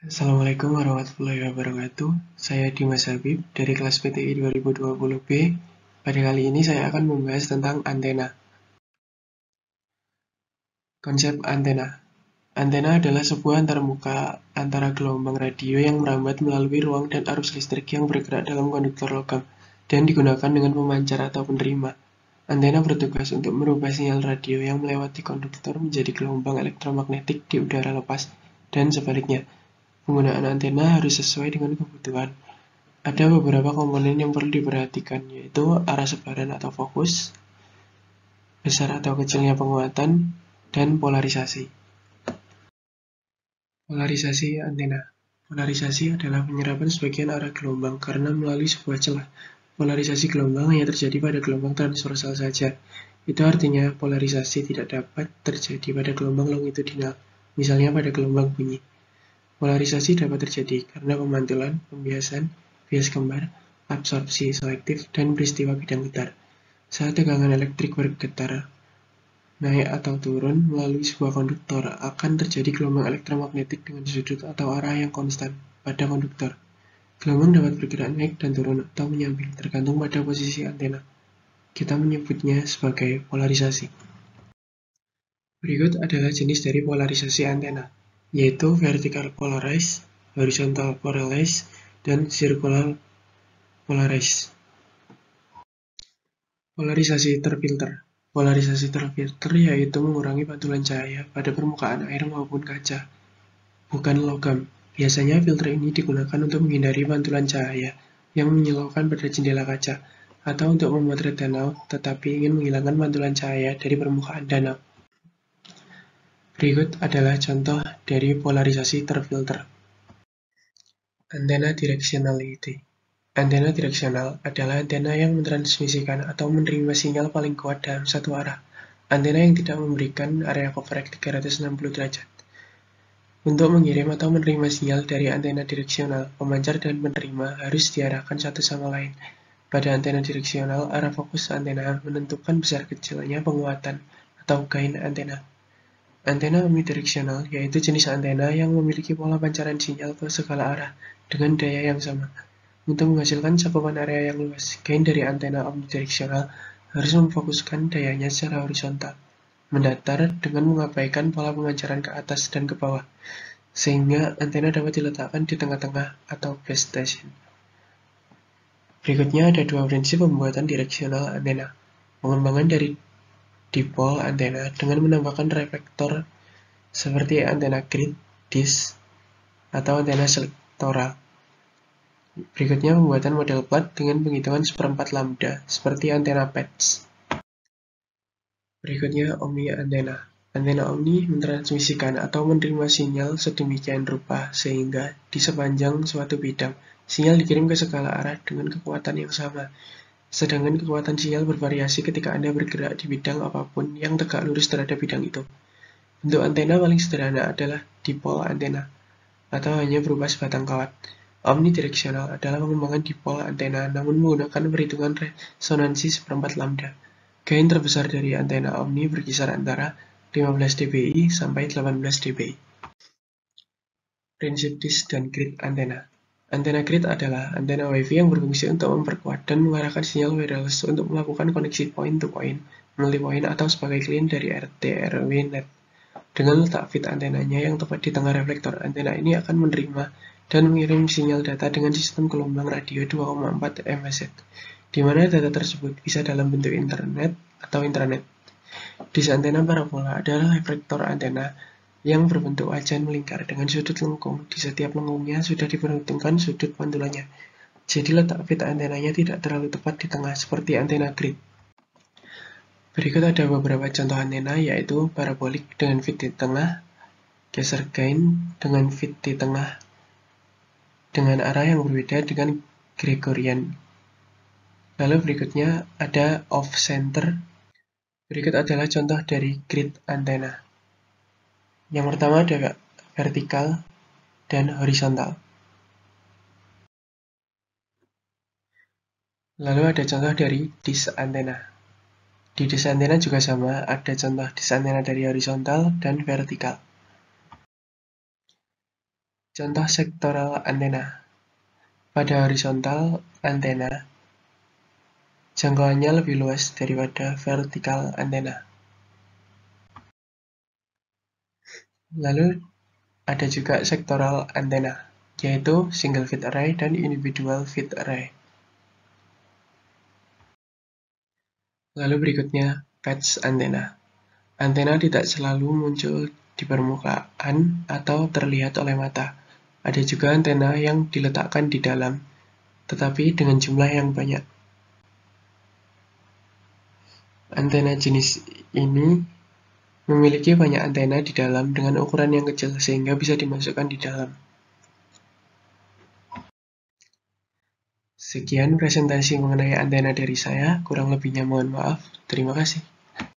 Assalamualaikum warahmatullahi wabarakatuh. Saya Dimas Habib dari kelas PTI 2020B. Pada kali ini saya akan membahas tentang antena. Konsep antena. Antena adalah sebuah antarmuka antara gelombang radio yang merambat melalui ruang dan arus listrik yang bergerak dalam konduktor logam dan digunakan dengan pemancar atau penerima. Antena bertugas untuk merubah sinyal radio yang melewati konduktor menjadi gelombang elektromagnetik di udara lepas dan sebaliknya. Penggunaan antena harus sesuai dengan kebutuhan. Ada beberapa komponen yang perlu diperhatikan, yaitu arah sebaran atau fokus, besar atau kecilnya penguatan, dan polarisasi. Polarisasi antena. Polarisasi adalah penyerapan sebagian arah gelombang karena melalui sebuah celah. Polarisasi gelombang hanya terjadi pada gelombang transversal saja. Itu artinya polarisasi tidak dapat terjadi pada gelombang longitudinal, misalnya pada gelombang bunyi. Polarisasi dapat terjadi karena pemantulan, pembiasan, bias kembar, absorpsi selektif, dan peristiwa bidang getar. Saat tegangan elektrik bergetar naik atau turun melalui sebuah konduktor, akan terjadi gelombang elektromagnetik dengan sudut atau arah yang konstan pada konduktor. Gelombang dapat bergerak naik dan turun atau menyamping, tergantung pada posisi antena. Kita menyebutnya sebagai polarisasi. Berikut adalah jenis dari polarisasi antena, yaitu vertical polarized, horizontal polarized, dan circular polarized. Polarisasi terfilter. Polarisasi terfilter yaitu mengurangi pantulan cahaya pada permukaan air maupun kaca, bukan logam. Biasanya filter ini digunakan untuk menghindari pantulan cahaya yang menyilaukan pada jendela kaca, atau untuk memotret danau tetapi ingin menghilangkan pantulan cahaya dari permukaan danau. Berikut adalah contoh dari polarisasi terfilter. Antena directionality. Antena direksional adalah antena yang mentransmisikan atau menerima sinyal paling kuat dalam satu arah. Antena yang tidak memberikan area coverage 360 derajat. Untuk mengirim atau menerima sinyal dari antena direksional, pemancar dan penerima harus diarahkan satu sama lain. Pada antena direksional, arah fokus antena menentukan besar kecilnya penguatan atau gain antena. Antena omnidireksional yaitu jenis antena yang memiliki pola pancaran sinyal ke segala arah dengan daya yang sama. Untuk menghasilkan cakupan area yang luas, gain dari antena omnidireksional harus memfokuskan dayanya secara horizontal, mendatar dengan mengabaikan pola pemancaran ke atas dan ke bawah, sehingga antena dapat diletakkan di tengah-tengah atau base station. Berikutnya ada dua prinsip pembuatan direksional antena. Pengembangan dari dipol antena dengan menambahkan reflektor seperti antena grid, disk, atau antena sektoral. Berikutnya pembuatan model plat dengan penghitungan seperempat lambda, seperti antena patch. Berikutnya omni antena. Antena omni mentransmisikan atau menerima sinyal sedemikian rupa sehingga di sepanjang suatu bidang, sinyal dikirim ke segala arah dengan kekuatan yang sama. Sedangkan kekuatan sinyal bervariasi ketika Anda bergerak di bidang apapun yang tegak lurus terhadap bidang itu. Bentuk antena paling sederhana adalah dipol antena, atau hanya berupa sebatang kawat. Omnidireksional adalah pengembangan dipol antena namun menggunakan perhitungan resonansi seperempat lambda. Gain terbesar dari antena omni berkisar antara 15 dBi sampai 18 dBi. Prinsip disk dan grid antena. Antena grid adalah antena WiFi yang berfungsi untuk memperkuat dan mengarahkan sinyal wireless untuk melakukan koneksi point-to-point, multi-point, atau sebagai klien dari RT/RW net. Dengan letak fit antenanya yang tepat di tengah reflektor, antena ini akan menerima dan mengirim sinyal data dengan sistem gelombang radio 2,4 MHz, di mana data tersebut bisa dalam bentuk internet atau intranet. Disk antena parabola adalah reflektor antena yang berbentuk wajan melingkar dengan sudut lengkung. Di setiap lengkungnya sudah diperhitungkan sudut pantulannya. Jadi letak fit antenanya tidak terlalu tepat di tengah seperti antena grid. Berikut ada beberapa contoh antena, yaitu parabolik dengan fit di tengah, Kaiser gain dengan fit di tengah dengan arah yang berbeda dengan Gregorian. Lalu berikutnya ada off-center. Berikut adalah contoh dari grid antena. Yang pertama ada vertikal dan horizontal. Lalu ada contoh dari disk antena. Di disk antena juga sama, ada contoh disk antena dari horizontal dan vertikal. Contoh sektoral antena. Pada horizontal antena, jangkauannya lebih luas daripada vertikal antena. Lalu ada juga sektoral antena, yaitu single feed array dan individual feed array. Lalu berikutnya, patch antena. Antena tidak selalu muncul di permukaan atau terlihat oleh mata. Ada juga antena yang diletakkan di dalam, tetapi dengan jumlah yang banyak. Antena jenis ini memiliki banyak antena di dalam dengan ukuran yang kecil sehingga bisa dimasukkan di dalam. Sekian presentasi mengenai antena dari saya, kurang lebihnya mohon maaf. Terima kasih.